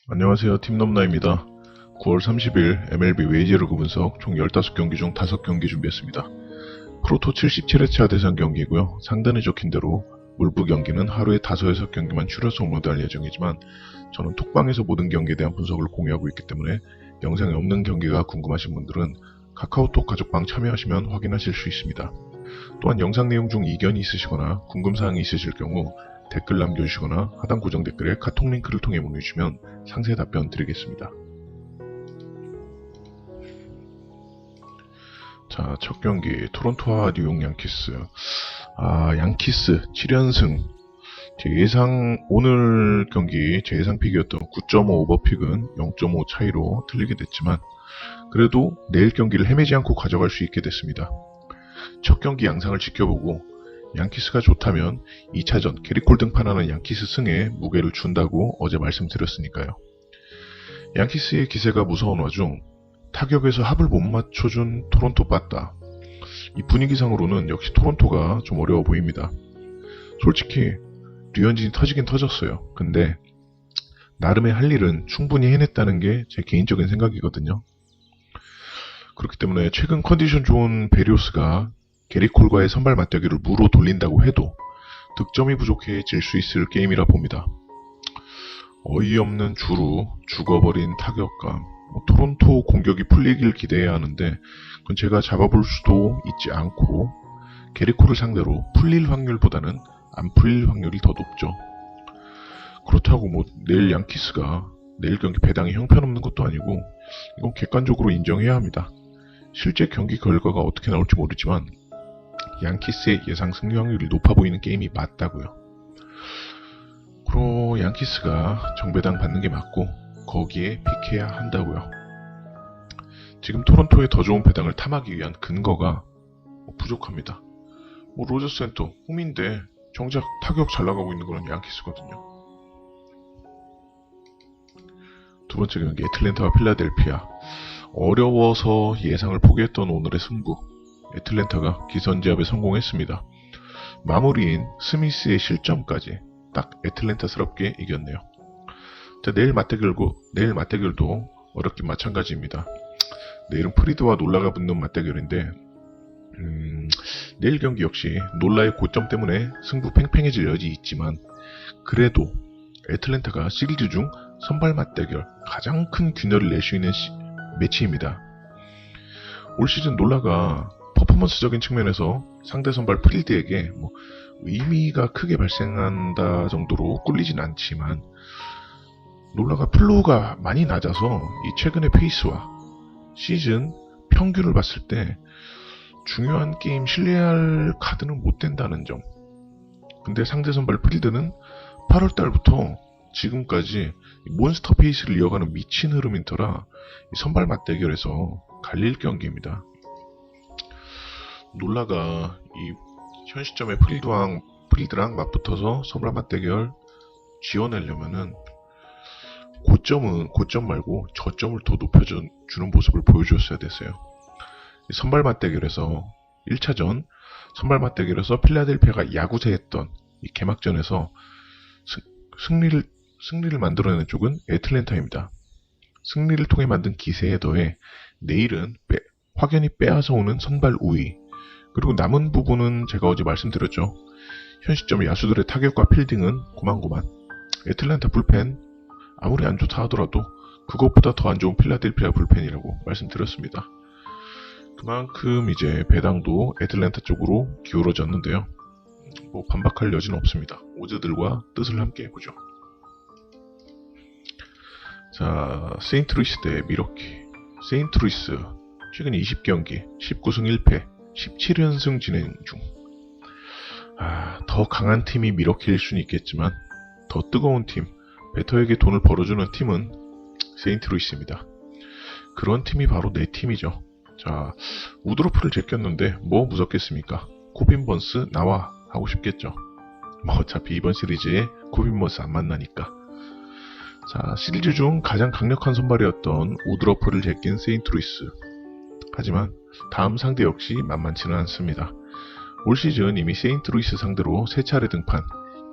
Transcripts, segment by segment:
안녕하세요. 팀넘나입니다. 9월 30일 MLB 웨이지러그 분석 총 15경기 중 5경기 준비했습니다. 프로토 77회차 대상 경기고요. 상단에 적힌 대로 물부 경기는 하루에 5에서 경기만 줄여서 업로드할 예정이지만 저는 톡방에서 모든 경기에 대한 분석을 공유하고 있기 때문에 영상에 없는 경기가 궁금하신 분들은 카카오톡 가족방 참여하시면 확인하실 수 있습니다. 또한 영상 내용 중 이견이 있으시거나 궁금사항이 있으실 경우 댓글 남겨주시거나 하단 고정 댓글에 카톡 링크를 통해 문의 주시면 상세 답변 드리겠습니다. 자, 첫 경기 토론토와 뉴욕 양키스. 양키스 7연승. 오늘 경기 제 예상 픽이었던 9.5 오버픽은 0.5 차이로 틀리게 됐지만 그래도 내일 경기를 헤매지 않고 가져갈 수 있게 됐습니다. 첫 경기 양상을 지켜보고 양키스가 좋다면 2차전 게리콜 등판하는 양키스 승에 무게를 준다고 어제 말씀드렸으니까요. 양키스의 기세가 무서운 와중 타격에서 합을 못 맞춰준 토론토 빠따. 이 분위기상으로는 역시 토론토가 좀 어려워 보입니다. 솔직히 류현진이 터지긴 터졌어요. 근데 나름의 할 일은 충분히 해냈다는 게 제 개인적인 생각이거든요. 그렇기 때문에 최근 컨디션 좋은 베리오스가 게리콜과의 선발 맞대결을 무로 돌린다고 해도 득점이 부족해 질 수 있을 게임이라 봅니다. 어이없는 주루, 죽어버린 타격감, 토론토 공격이 풀리길 기대해야 하는데 그건 제가 잡아볼 수도 있지 않고 게리콜을 상대로 풀릴 확률보다는 안 풀릴 확률이 더 높죠. 그렇다고 내일 양키스가 내일 경기 배당이 형편없는 것도 아니고 이건 객관적으로 인정해야 합니다. 실제 경기 결과가 어떻게 나올지 모르지만 양키스의 예상 승리 확률이 높아 보이는 게임이 맞다고요. 그럼 양키스가 정배당 받는 게 맞고 거기에 픽해야 한다고요. 지금 토론토의 더 좋은 배당을 탐하기 위한 근거가 부족합니다. 로저스 센터 홈인데 정작 타격 잘 나가고 있는 건 양키스거든요. 두 번째 경기 애틀랜타와 필라델피아. 어려워서 예상을 포기했던 오늘의 승부. 애틀랜타가 기선제압에 성공했습니다. 마무리인 스미스의 실점까지 딱 애틀랜타스럽게 이겼네요. 자, 내일 맞대결도 어렵긴 마찬가지입니다. 내일은 프리드와 놀라가 붙는 맞대결인데 내일 경기 역시 놀라의 고점 때문에 승부 팽팽해질 여지 있지만 그래도 애틀랜타가 시리즈 중 선발 맞대결 가장 큰 균열을 낼 수 있는 매치입니다. 올 시즌 놀라가 퍼포먼스적인 측면에서 상대 선발 프리드에게 의미가 크게 발생한다 정도로 꿀리진 않지만 놀라가 플로우가 많이 낮아서 이 최근의 페이스와 시즌 평균을 봤을 때 중요한 게임 신뢰할 카드는 못 된다는 점. 근데 상대 선발 프리드는 8월달부터 지금까지 몬스터 페이스를 이어가는 미친 흐름인 터라 선발 맞대결에서 갈릴 경기입니다. 놀라가 이 현 시점에 프리드랑 맞붙어서 선발 맞대결 지어내려면은 고점 말고 저점을 더 높여주는 모습을 보여주었어야 됐어요. 선발 맞대결에서 1차전 선발 맞대결에서 필라델피아가 야구세했던 이 개막전에서 승리를 만들어내는 쪽은 애틀랜타입니다. 승리를 통해 만든 기세에 더해 내일은 확연히 빼앗아 오는 선발 우위, 그리고 남은 부분은 제가 어제 말씀드렸죠. 현 시점 야수들의 타격과 필딩은 고만고만. 애틀랜타 불펜 아무리 안 좋다 하더라도 그것보다 더 안 좋은 필라델피아 불펜이라고 말씀드렸습니다. 그만큼 이제 배당도 애틀랜타 쪽으로 기울어졌는데요. 반박할 여지는 없습니다. 오즈들과 뜻을 함께 해보죠. 자, 세인트루이스 대 미러키. 세인트루이스 최근 20경기 19승 1패 17연승 진행 중. 더 강한 팀이 미러키일 수는 있겠지만 더 뜨거운 팀, 베터에게 돈을 벌어주는 팀은 세인트루이스입니다. 그런 팀이 바로 내 팀이죠. 자, 우드로프를 제꼈는데 무섭겠습니까? 코빈 번스 나와 하고 싶겠죠. 어차피 이번 시리즈에 코빈 번스 안 만나니까. 자, 시리즈 중 가장 강력한 선발이었던 우드로프를 제낀 세인트루이스. 하지만 다음 상대 역시 만만치는 않습니다. 올 시즌 이미 세인트루이스 상대로 3차례 등판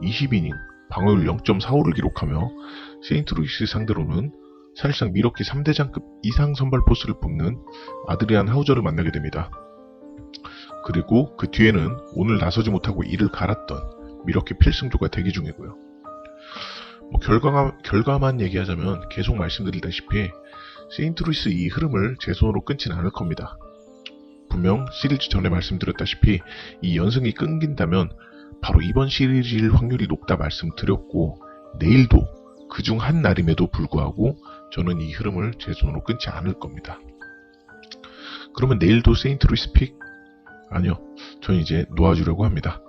20이닝 방어율 0.45를 기록하며 세인트루이스 상대로는 사실상 미러키 3대장급 이상 선발 포스를 뽑는 아드리안 하우저를 만나게 됩니다. 그리고 그 뒤에는 오늘 나서지 못하고 이를 갈았던 미러키 필승조가 대기 중이고요. 결과만 얘기하자면 계속 말씀드리다시피 세인트루이스 이 흐름을 제 손으로 끊지는 않을 겁니다. 분명 시리즈 전에 말씀드렸다시피 이 연승이 끊긴다면 바로 이번 시리즈일 확률이 높다 말씀드렸고, 내일도 그중 한 날임에도 불구하고 저는 이 흐름을 제 손으로 끊지 않을 겁니다. 그러면 내일도 세인트루이스 픽? 아니요, 전 이제 놓아주려고 합니다.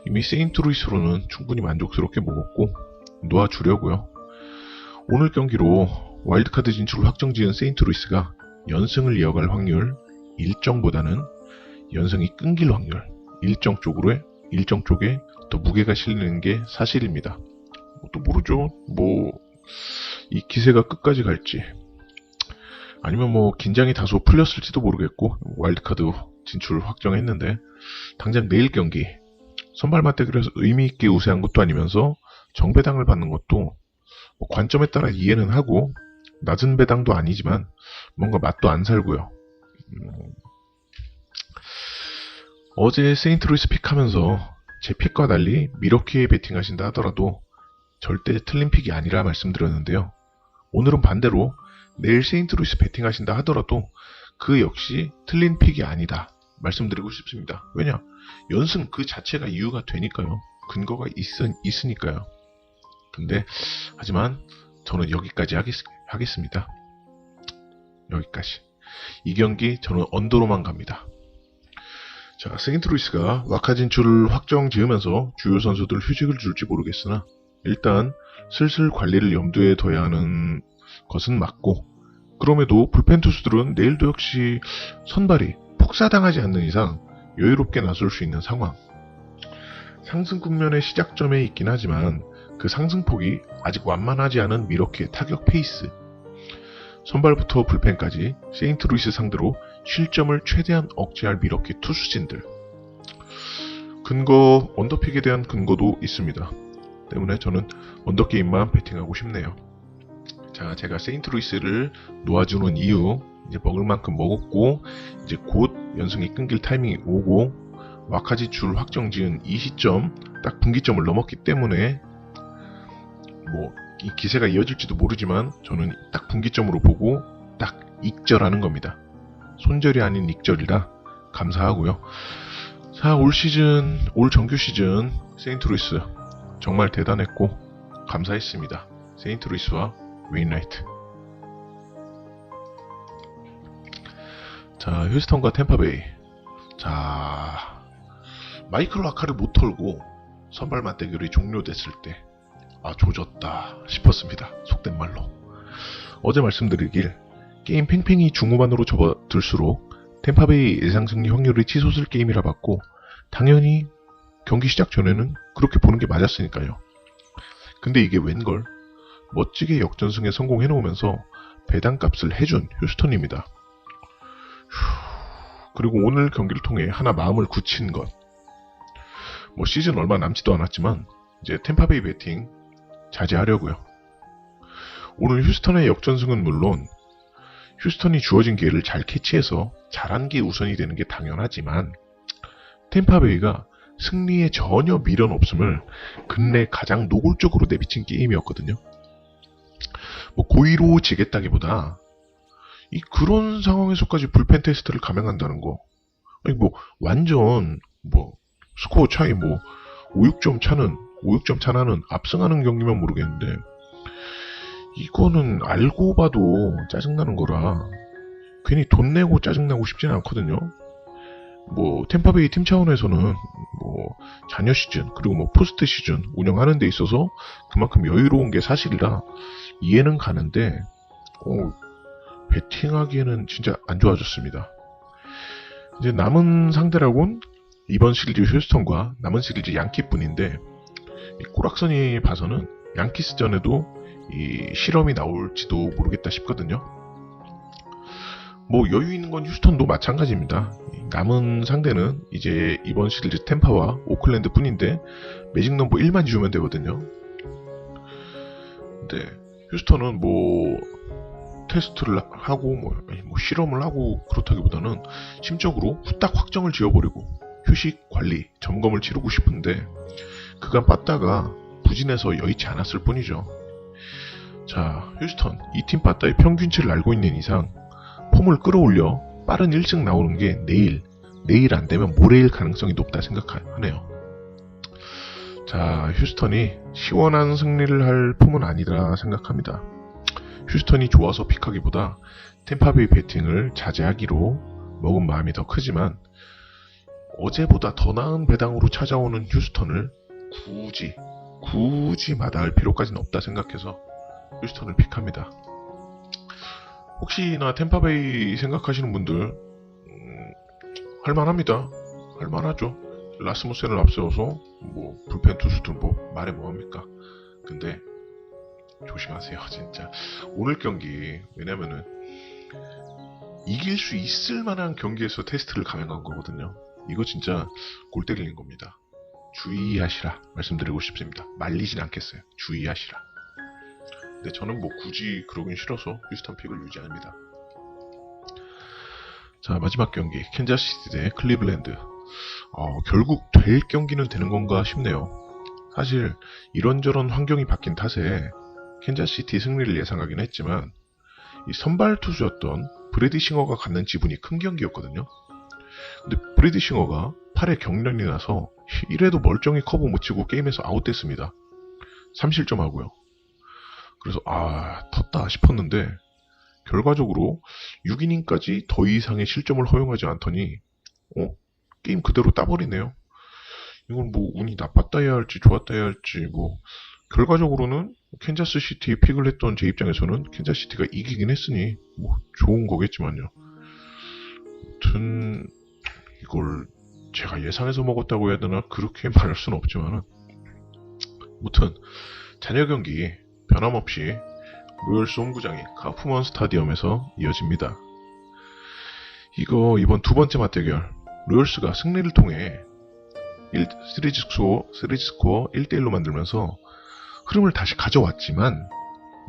이미 세인트루이스로는 충분히 만족스럽게 먹었고 놓아주려고요. 오늘 경기로 와일드카드 진출을 확정지은 세인트루이스가 연승을 이어갈 확률, 일정보다는 연승이 끊길 확률, 일정 쪽에 더 무게가 실리는 게 사실입니다. 또 모르죠. 이 기세가 끝까지 갈지, 아니면 긴장이 다소 풀렸을지도 모르겠고, 와일드카드 진출 확정했는데 당장 내일 경기 선발 맞대결에서 의미있게 우세한 것도 아니면서 정배당을 받는 것도 관점에 따라 이해는 하고, 낮은 배당도 아니지만 뭔가 맛도 안 살고요. 어제 세인트루이스 픽하면서 제 픽과 달리 미러키에 베팅하신다 하더라도 절대 틀린 픽이 아니라 말씀드렸는데요. 오늘은 반대로 내일 세인트루이스 베팅하신다 하더라도 그 역시 틀린 픽이 아니다 말씀드리고 싶습니다. 왜냐? 연승 그 자체가 이유가 되니까요. 근거가 있으니까요. 근데 하지만 저는 여기까지 하겠습니다. 여기까지. 이 경기 저는 언더로만 갑니다. 자, 세인트루이스가 와카 진출을 확정 지으면서 주요 선수들 휴직을 줄지 모르겠으나 일단 슬슬 관리를 염두에 둬야 하는 것은 맞고, 그럼에도 불펜 투수들은 내일도 역시 선발이 폭사당하지 않는 이상 여유롭게 나설 수 있는 상황. 상승 국면의 시작점에 있긴 하지만 그 상승폭이 아직 완만하지 않은 미러키의 타격 페이스. 선발부터 불펜까지 세인트루이스 상대로 실점을 최대한 억제할 미러키 투수진들. 언더픽에 대한 근거도 있습니다. 때문에 저는 언더게임만 베팅하고 싶네요. 자, 제가 세인트루이스를 놓아주는 이유, 이제 먹을 만큼 먹었고 이제 곧 연승이 끊길 타이밍이 오고 와카 진출 확정 지은 이 시점 딱 분기점을 넘었기 때문에 이 기세가 이어질지도 모르지만 저는 딱 분기점으로 보고 딱 익절하는 겁니다. 손절이 아닌 익절이라 감사하고요. 자, 올 정규 시즌 세인트루이스 정말 대단했고 감사했습니다. 세인트루이스와 웨인라이트. 자, 휴스턴과 템파베이. 자, 마이클 와카를 못 털고 선발 맞대결이 종료됐을 때 조졌다 싶었습니다. 속된 말로. 어제 말씀드리길 게임 팽팽히 중후반으로 접어들수록 템파베이 예상 승리 확률이 치솟을 게임이라 봤고, 당연히 경기 시작 전에는 그렇게 보는 게 맞았으니까요. 근데 이게 웬걸 멋지게 역전승에 성공해놓으면서 배당값을 해준 휴스턴입니다. 그리고 오늘 경기를 통해 하나 마음을 굳힌 것, 시즌 얼마 남지도 않았지만 이제 템파베이 배팅 자제하려고요. 오늘 휴스턴의 역전승은 물론 휴스턴이 주어진 기회를 잘 캐치해서 잘한 게 우선이 되는 게 당연하지만, 템파베이가 승리에 전혀 미련 없음을 근래 가장 노골적으로 내비친 게임이었거든요. 고의로 지겠다기보다 그런 상황에서까지 불펜 테스트를 감행한다는 거, 완전 스코어 차이 5-6점 차나는 압승하는 경기면 모르겠는데, 이거는 알고 봐도 짜증나는 거라 괜히 돈 내고 짜증나고 싶지는 않거든요. 템파베이 팀 차원에서는 자녀 시즌 그리고 포스트 시즌 운영하는 데 있어서 그만큼 여유로운 게 사실이라 이해는 가는데 배팅하기에는 진짜 안 좋아졌습니다. 이제 남은 상대라곤 이번 시리즈 휴스턴과 남은 시리즈 양키뿐인데, 꼬락선이 봐서는 양키스전에도 이 실험이 나올지도 모르겠다 싶거든요. 여유 있는 건 휴스턴도 마찬가지입니다. 남은 상대는 이제 이번 시리즈 템파와 오클랜드 뿐인데 매직 넘버 1만 주면 되거든요. 근데 휴스턴은 뭐 테스트를 하고 뭐 실험을 하고 그렇다기보다는 심적으로 후딱 확정을 지어버리고 휴식, 관리, 점검을 치르고 싶은데 그간 빠따가 부진해서 여의치 않았을 뿐이죠. 자, 휴스턴, 이 팀 빠따의 평균치를 알고 있는 이상 폼을 끌어올려 빠른 1승 나오는 게 내일 안 되면 모레일 가능성이 높다 생각하네요. 자, 휴스턴이 시원한 승리를 할 폼은 아니라 생각합니다. 휴스턴이 좋아서 픽하기보다 템파베이 배팅을 자제하기로 먹은 마음이 더 크지만 어제보다 더 나은 배당으로 찾아오는 휴스턴을 굳이 마다할 필요까지는 없다 생각해서 휴스턴을 픽합니다. 혹시나 템파베이 생각하시는 분들 할만합니다. 할만하죠. 라스무센을 앞세워서 뭐 불펜 투수들 뭐 말해 뭐합니까. 근데 조심하세요. 진짜 오늘 경기, 왜냐면은 이길 수 있을 만한 경기에서 테스트를 감행한 거거든요. 이거 진짜 골 때리는 겁니다. 주의하시라 말씀드리고 싶습니다. 말리진 않겠어요. 주의하시라. 근데 저는 뭐 굳이 그러긴 싫어서 휴스턴 픽을 유지합니다. 자, 마지막 경기 캔자스시티 대 클리블랜드. 결국 될 경기는 되는 건가 싶네요. 사실 이런저런 환경이 바뀐 탓에 캔자스시티 승리를 예상하긴 했지만 이 선발 투수였던 브래디 싱어가 갖는 지분이 큰 경기였거든요. 근데 브래디 싱어가 팔에 경련이 나서 1회도 멀쩡히 커브 못 치고 게임에서 아웃됐습니다. 3실점하고요. 그래서 텄다 싶었는데 결과적으로 6이닝까지 더 이상의 실점을 허용하지 않더니 게임 그대로 따버리네요. 이건 뭐 운이 나빴다 해야 할지 좋았다 해야 할지 뭐 결과적으로는 캔자스시티에 픽을 했던 제 입장에서는 캔자스시티가 이기긴 했으니 뭐 좋은 거겠지만요. 아무튼 이걸 제가 예상해서 먹었다고 해야 되나 그렇게 말할 수는 없지만은 아무튼 잔여 경기 변함없이 로열스 홈구장인 카프먼 스타디움에서 이어집니다. 이번 두 번째 맞대결 로열스가 승리를 통해 시리즈 스코어 1대1로 만들면서 흐름을 다시 가져왔지만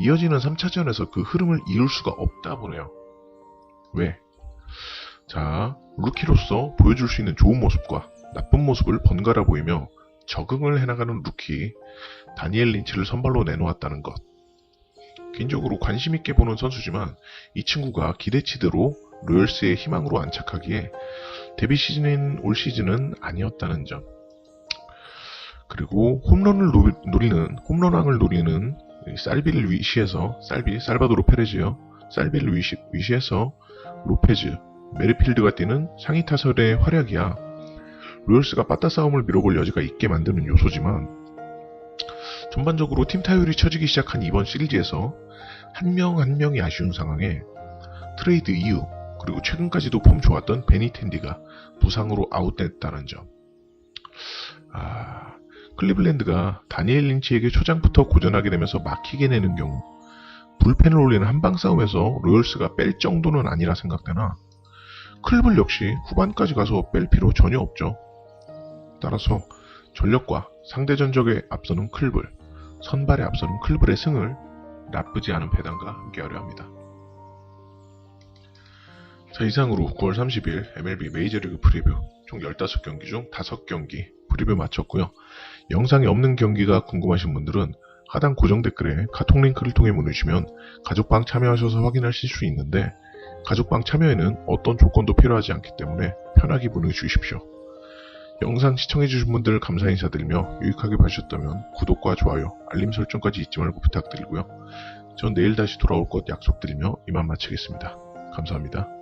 이어지는 3차전에서 그 흐름을 이룰 수가 없다 보네요. 왜? 자, 루키로서 보여줄 수 있는 좋은 모습과 나쁜 모습을 번갈아 보이며 적응을 해나가는 루키 다니엘 린치를 선발로 내놓았다는 것. 개인적으로 관심있게 보는 선수지만 이 친구가 기대치대로 로열스의 희망으로 안착하기에 데뷔 시즌인 올 시즌은 아니었다는 점. 그리고 홈런왕을 노리는 살비를 위시해서 살바도르 페레즈요. 살비를 위시해서 로페즈, 메리필드가 뛰는 상위 타선의 활약이야 로열스가 빠따 싸움을 밀어볼 여지가 있게 만드는 요소지만 전반적으로 팀 타율이 처지기 시작한 이번 시리즈에서 한 명 한 명이 아쉬운 상황에 트레이드 이후 그리고 최근까지도 폼 좋았던 베니텐디가 부상으로 아웃됐다는 점. 클리블랜드가 다니엘 린치에게 초장부터 고전하게 되면서 막히게 내는 경우 불펜을 올리는 한방 싸움에서 로열스가 뺄 정도는 아니라 생각되나 클블 역시 후반까지 가서 뺄 필요 전혀 없죠. 따라서 전력과 상대 전적에 앞서는 클블, 선발에 앞서는 클블의 승을 나쁘지 않은 배당과 함께하려 합니다. 자, 이상으로 9월 30일 MLB 메이저리그 프리뷰 총 15경기 중 5경기 프리뷰 마쳤고요. 영상이 없는 경기가 궁금하신 분들은 하단 고정 댓글에 카톡 링크를 통해 문의주시면 가족방 참여하셔서 확인하실 수 있는데 가족방 참여에는 어떤 조건도 필요하지 않기 때문에 편하게 문의 주십시오. 영상 시청해주신 분들 감사 인사드리며 유익하게 봐주셨다면 구독과 좋아요, 알림 설정까지 잊지 말고 부탁드리고요. 전 내일 다시 돌아올 것 약속드리며 이만 마치겠습니다. 감사합니다.